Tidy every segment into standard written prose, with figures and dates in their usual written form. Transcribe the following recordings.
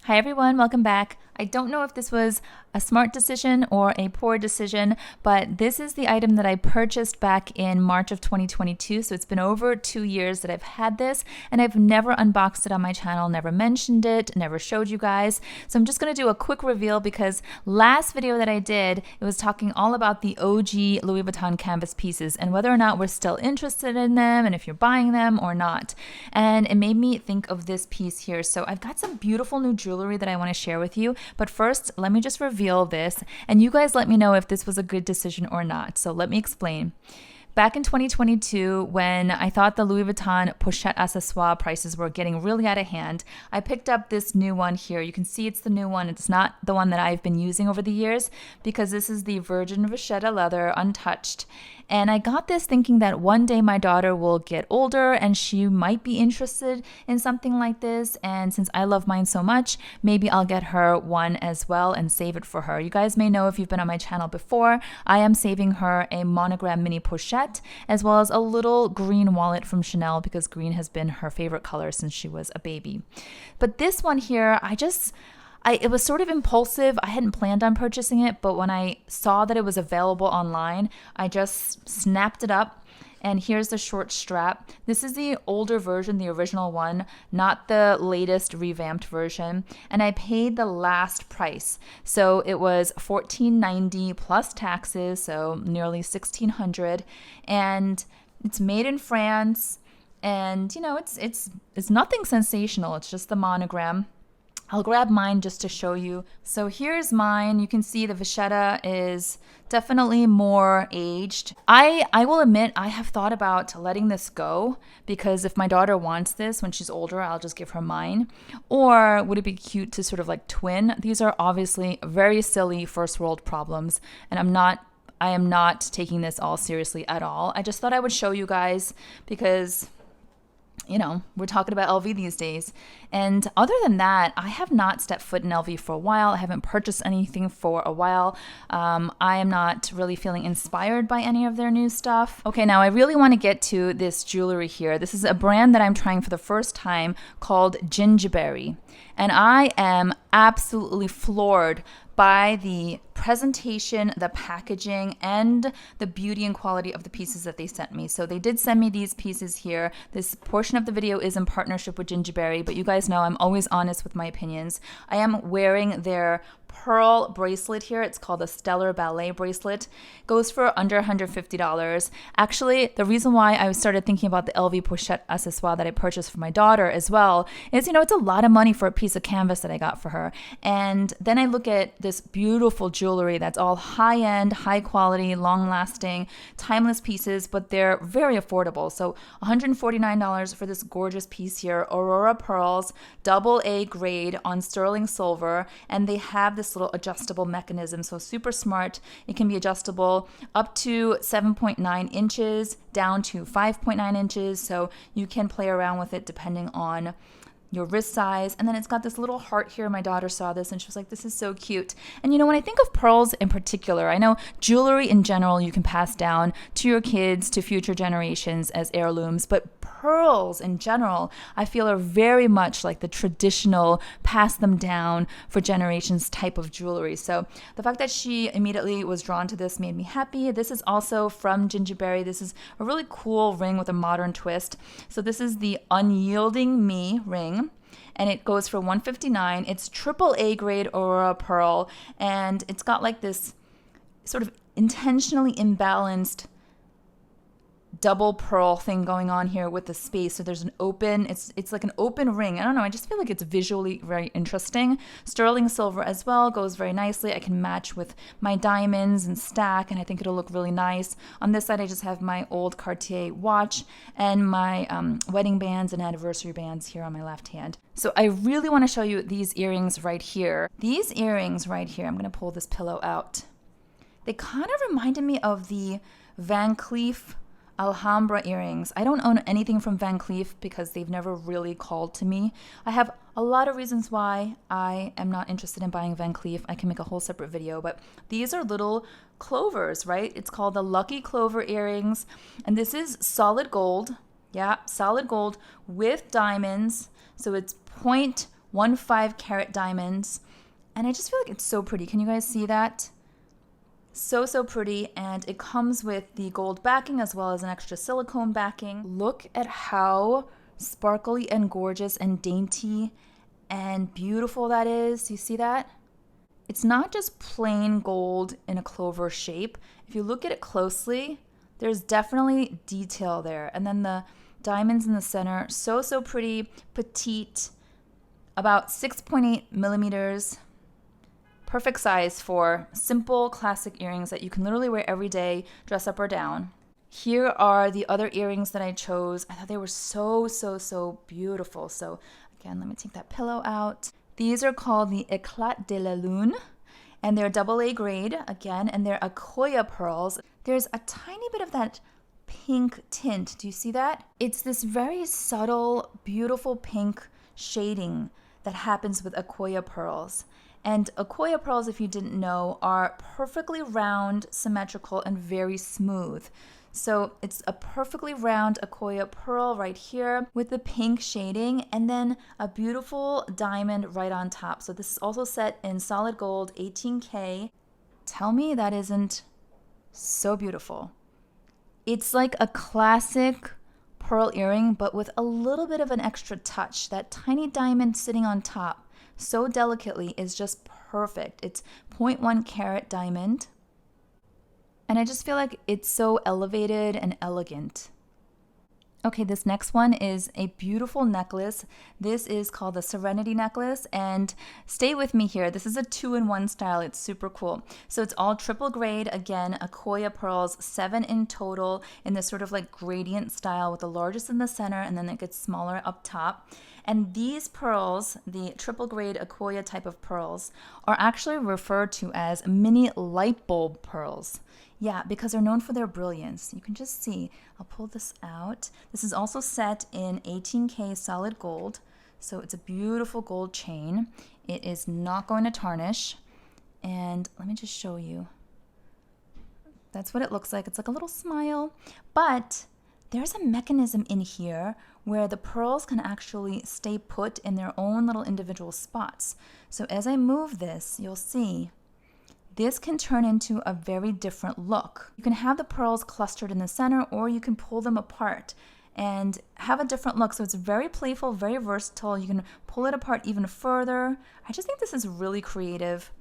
Hi everyone, welcome back. I don't know if this was a smart decision or a poor decision, but this is the item that I purchased back in March of 2022. So it's been over 2 years that I've had this, and I've never unboxed it on my channel, never mentioned it, never showed you guys. So I'm just going to do a quick reveal because last video that I did, it was talking all about the OG Louis Vuitton canvas pieces and whether or not we're still interested in them and if you're buying them or not. And it made me think of this piece here. So I've got some beautiful new jewelry that I want to share with you. But first, let me just reveal this, and you guys let me know if this was a good decision or not. So let me explain. Back in 2022, when I thought the Louis Vuitton pochette accessoire prices were getting really out of hand, I picked up this new one here. You can see it's the new one. It's not the one that I've been using over the years because this is the Virgin Vachetta leather, untouched. And I got this thinking that one day my daughter will get older and she might be interested in something like this. And since I love mine so much, maybe I'll get her one as well and save it for her. You guys may know if you've been on my channel before, I am saving her a monogram mini pochette as well as a little green wallet from Chanel because green has been her favorite color since she was a baby. But this one here, it was sort of impulsive. I hadn't planned on purchasing it, but when I saw that it was available online, I just snapped it up. And here's the short strap. This is the older version, the original one, not the latest revamped version. And I paid the last price. So it was $14.90 plus taxes, so nearly $1,600. And it's made in France. And you know, it's nothing sensational. It's just the monogram. I'll grab mine just to show you. So here's mine. You can see the Vachetta is definitely more aged. I will admit I have thought about letting this go because if my daughter wants this when she's older, I'll just give her mine. Or would it be cute to sort of like twin? These are obviously very silly first world problems, and I am not taking this all seriously at all. I just thought I would show you guys because you know, we're talking about LV these days. And other than that, I have not stepped foot in LV for a while. I haven't purchased anything for a while. I am not really feeling inspired by any of their new stuff. Okay, now I really want to get to this jewelry here. This is a brand that I'm trying for the first time called GINGIBERI. And I am absolutely floored by the presentation, the packaging, and the beauty and quality of the pieces that they sent me. So they did send me these pieces here. This portion of the video is in partnership with GINGIBERI, but you guys know I'm always honest with my opinions. I am wearing their pearl bracelet here. It's called a Stellar Ballet bracelet. Goes for under $150. Actually, the reason why I started thinking about the LV pochette accessoire that I purchased for my daughter as well is, you know, it's a lot of money for a piece of canvas that I got for her. And then I look at this beautiful jewelry that's all high-end, high quality, long-lasting, timeless pieces, but they're very affordable. So $149 for this gorgeous piece here, Aurora pearls, AA grade on sterling silver, and they have this little adjustable mechanism, so super smart. It can be adjustable up to 7.9 inches down to 5.9 inches, so you can play around with it depending on your wrist size. And then it's got this little heart here. My daughter saw this and she was like, this is so cute. And you know, when I think of pearls in particular, I know jewelry in general you can pass down to your kids, to future generations as heirlooms, but pearls in general, I feel are very much like the traditional pass them down for generations type of jewelry. So the fact that she immediately was drawn to this made me happy. This is also from GINGIBERI. This is a really cool ring with a modern twist. So this is the Unyielding Me ring, and it goes for $159. It's AAA grade Aurora pearl, and it's got like this sort of intentionally imbalanced double pearl thing going on here with the space. So there's an open, it's like an open ring. I don't know, I just feel like it's visually very interesting. Sterling silver as well goes very nicely. I can match with my diamonds and stack, and I think it'll look really nice. On this side, I just have my old Cartier watch and my wedding bands and anniversary bands here on my left hand. So I really want to show you these earrings right here. These earrings right here, I'm going to pull this pillow out. They kind of reminded me of the Van Cleef Alhambra earrings. I don't own anything from Van Cleef because they've never really called to me. I have a lot of reasons why I am not interested in buying Van Cleef. I can make a whole separate video, but these are little clovers, right? It's called the Lucky Clover earrings, and this is solid gold. Yeah, solid gold with diamonds. So it's 1.5 carat diamonds. And I just feel like it's so pretty. Can you guys see that? So pretty. And it comes with the gold backing as well as an extra silicone backing. Look at how sparkly and gorgeous and dainty and beautiful that is. You see that? It's not just plain gold in a clover shape. If you look at it closely, there's definitely detail there. And then the diamonds in the center, so pretty, petite, about 6.8 millimeters. Perfect size for simple classic earrings that you can literally wear every day, dress up or down. Here are the other earrings that I chose. I thought they were so beautiful. So again, let me take that pillow out. These are called the ÉCLAT de la LUNE, and they're AA grade again, and they're Akoya pearls. There's a tiny bit of that pink tint. Do you see that? It's this very subtle, beautiful pink shading that happens with Akoya pearls. And Akoya pearls, if you didn't know, are perfectly round, symmetrical, and very smooth. So it's a perfectly round Akoya pearl right here with the pink shading and then a beautiful diamond right on top. So this is also set in solid gold, 18K. Tell me that isn't so beautiful. It's like a classic pearl earring, but with a little bit of an extra touch. That tiny diamond sitting on top so delicately is just perfect. It's 0.1 carat diamond. And I just feel like it's so elevated and elegant. Okay, this next one is a beautiful necklace. This is called the Serenity necklace, and stay with me here. This is a 2-in-1 style. It's super cool. So it's all triple grade. Again, Akoya pearls, 7 in total in this sort of like gradient style with the largest in the center and then it gets smaller up top. And these pearls, the triple grade Akoya type of pearls, are actually referred to as mini light bulb pearls. Yeah, because they're known for their brilliance. You can just see. I'll pull this out. This is also set in 18K solid gold. So it's a beautiful gold chain. It is not going to tarnish. And let me just show you. That's what it looks like. It's like a little smile. But there's a mechanism in here where the pearls can actually stay put in their own little individual spots. So as I move this, you'll see this can turn into a very different look. You can have the pearls clustered in the center, or you can pull them apart and have a different look. So it's very playful, very versatile. You can pull it apart even further. I just think this is really creative.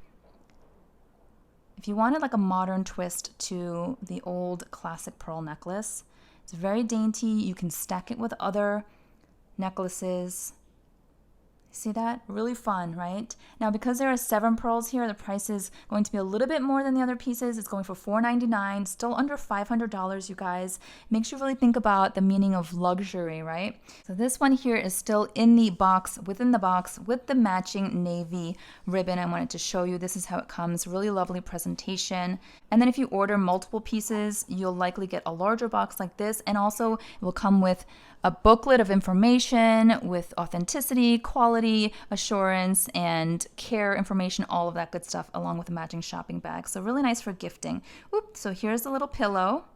If you wanted like a modern twist to the old classic pearl necklace, it's very dainty. You can stack it with other necklaces. See that? Really fun, right? Now, because there are 7 pearls here, the price is going to be a little bit more than the other pieces. It's going for $4.99, still under $500, you guys. Makes you really think about the meaning of luxury, right? So this one here is still in the box, within the box, with the matching navy ribbon. I wanted to show you. This is how it comes. Really lovely presentation. And then if you order multiple pieces, you'll likely get a larger box like this. And also, it will come with a booklet of information with authenticity, quality assurance, and care information, all of that good stuff, along with a matching shopping bag. So really nice for gifting. Oops, so here's the little pillow.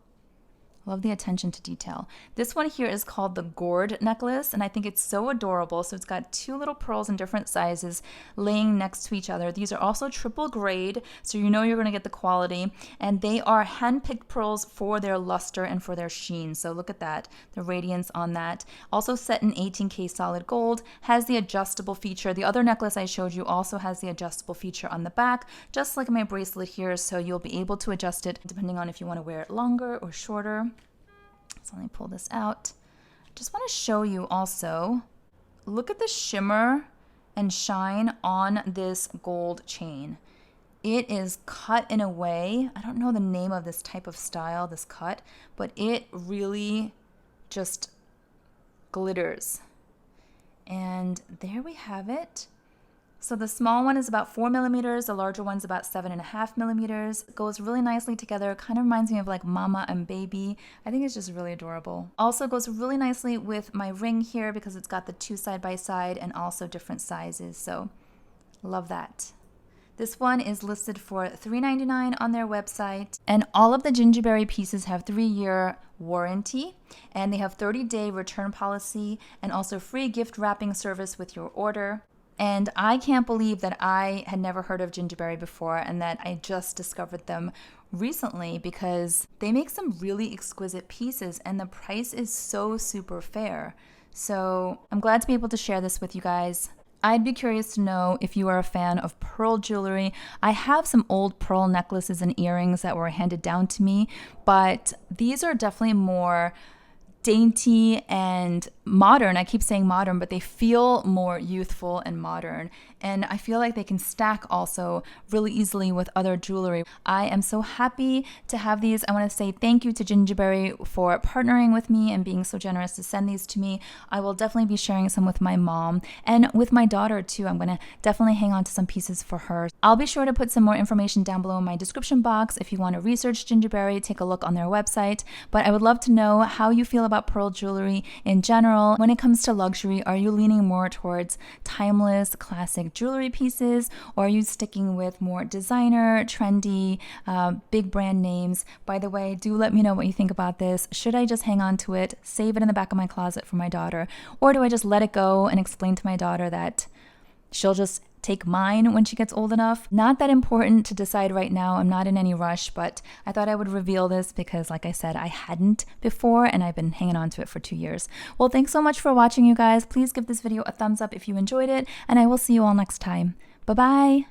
Love the attention to detail. This one here is called the GOURD necklace, and I think it's so adorable. So it's got 2 little pearls in different sizes laying next to each other. These are also triple grade, so you know you're going to get the quality. And they are hand-picked pearls for their luster and for their sheen. So look at that, the radiance on that. Also set in 18K solid gold, has the adjustable feature. The other necklace I showed you also has the adjustable feature on the back, just like my bracelet here, so you'll be able to adjust it depending on if you want to wear it longer or shorter. So let me pull this out. Just want to show you also, look at the shimmer and shine on this gold chain. It is cut in a way, I don't know the name of this type of style, this cut, but it really just glitters. And there we have it. So the small one is about 4 millimeters, the larger one's about 7.5 millimeters. It goes really nicely together, kind of reminds me of like mama and baby. I think it's just really adorable. Also goes really nicely with my ring here because it's got the 2 side by side and also different sizes, so love that. This one is listed for $3.99 on their website, and all of the GINGIBERI pieces have 3-year warranty, and they have 30-day return policy and also free gift wrapping service with your order. And I can't believe that I had never heard of GINGIBERI before and that I just discovered them recently because they make some really exquisite pieces and the price is so super fair. So I'm glad to be able to share this with you guys. I'd be curious to know if you are a fan of pearl jewelry. I have some old pearl necklaces and earrings that were handed down to me, but these are definitely more dainty and modern. I keep saying modern, but they feel more youthful and modern. And I feel like they can stack also really easily with other jewelry. I am so happy to have these. I want to say thank you to GINGIBERI for partnering with me and being so generous to send these to me. I will definitely be sharing some with my mom and with my daughter too. I'm going to definitely hang on to some pieces for her. I'll be sure to put some more information down below in my description box if you want to research GINGIBERI, take a look on their website. But I would love to know how you feel about pearl jewelry in general. When it comes to luxury, are you leaning more towards timeless, classic jewelry pieces, or are you sticking with more designer, trendy, big brand names? By the way, do let me know what you think about this. Should I just hang on to it, save it in the back of my closet for my daughter, or do I just let it go and explain to my daughter that she'll just take mine when she gets old enough? Not that important to decide right now. I'm not in any rush, but I thought I would reveal this because, like I said, I hadn't before and I've been hanging on to it for 2 years. Well, thanks so much for watching, you guys. Please give this video a thumbs up if you enjoyed it, and I will see you all next time. Bye-bye.